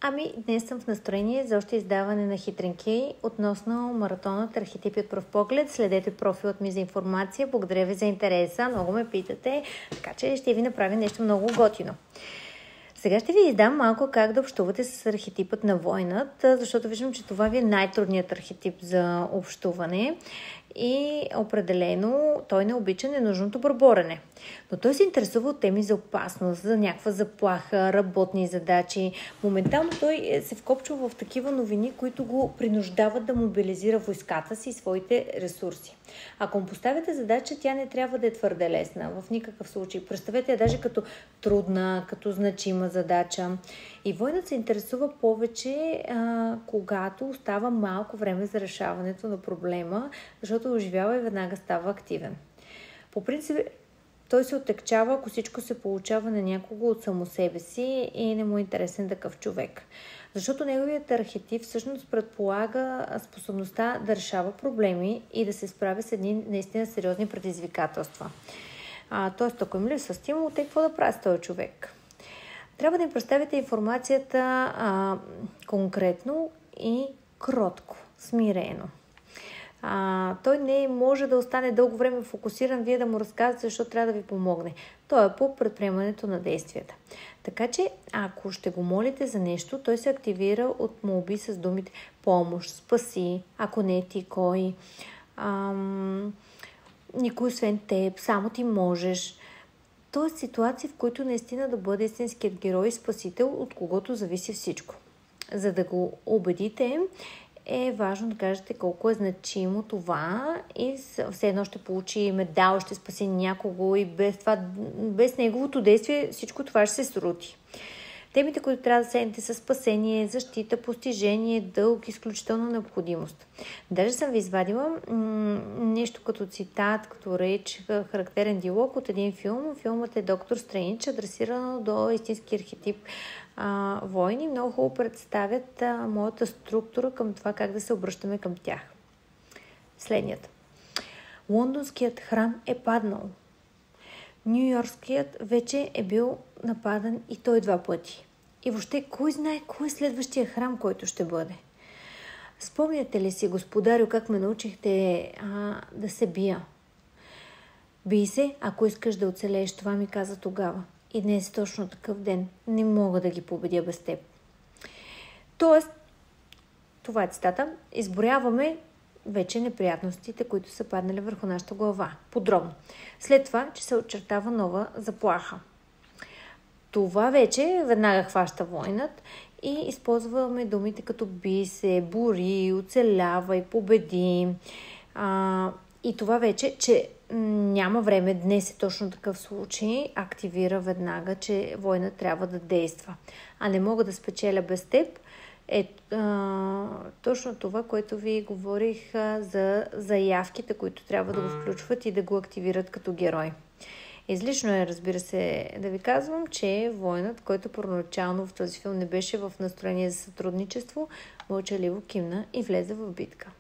Ами, днес съм в настроение за още издаване на хитринки относно маратонът Архетипи от пръв поглед. Следете профилът ми за информация. Благодаря ви за интереса. Много ме питате, така че ще ви направя нещо много готино. Сега ще ви издам малко как да общувате с архетипът на войнат, защото виждам, че това ви е най-трудният архетип за общуване и определено той не обича ненужното бърборене. Но той се интересува от теми за опасност, за някаква заплаха, работни задачи. Моментално той се вкопчва в такива новини, които го принуждават да мобилизира войската си и своите ресурси. Ако му поставяте задача, тя не трябва да е твърде лесна, в никакъв случай. Представете я даже като трудна, като значима задача. И войнат се интересува повече, когато остава малко време за решаването на проблема, защото оживява и веднага става активен. По принцип, той се отекчава, ако всичко се получава на някого от само себе си и не му е интересен такъв човек. Защото неговият архетип всъщност предполага способността да решава проблеми и да се справя с едни наистина сериозни предизвикателства. Тоест, ако им липсва стимул, те какво да прави с този човек? Трябва да им представите информацията конкретно и кротко, смирено. Той не може да остане дълго време фокусиран, вие да му разказвате, защото трябва да ви помогне. Той е по предприемането на действията. Така че, ако ще го молите за нещо, той се активира от молби с думите помощ, спаси, ако не ти кой, никой освен теб, само ти можеш. Тоест ситуации, в които наистина да бъде истинският герой и спасител, от когото зависи всичко. За да го убедите, е важно да кажете колко е значимо това и все едно ще получи медал, ще спаси някого и без неговото действие всичко това ще се срути. Темите, които трябва да седнете са спасение, защита, постижение, дълг, изключителна необходимост. Даже съм ви извадила нещо като цитат, като реч, характерен диалог от един филм. Филмът е Доктор Стрейндж, адресирано до истински архетип войни. Много хубаво представят моята структура към това как да се обръщаме към тях. Следният. Лондонският храм е паднал. Ню-Йоркският вече е бил нападан и той 2 пъти. И въобще, кой знае кой е следващия храм, който ще бъде? Спомняте ли си, господарю, как ме научихте да се бия? Бий се, ако искаш да оцелееш, това ми каза тогава. И днес е точно такъв ден. Не мога да ги победя без теб. Тоест, това е цитата, изброяваме вече неприятностите, които са паднали върху нашата глава. Подробно. След това, че се очертава нова заплаха. Това вече веднага хваща войнат и използваме думите като би се, бори, оцелявай, победи. И това вече, че няма време, днес е точно такъв случай, активира веднага, че война трябва да действа. А не мога да спечеля без теб. Точно това, което ви говорих за заявките, които трябва да го включват и да го активират като герой. Излишно е, разбира се, да ви казвам, че войнат, който първоначално в този филм не беше в настроение за сътрудничество, мълчаливо кимна и влезе в битка.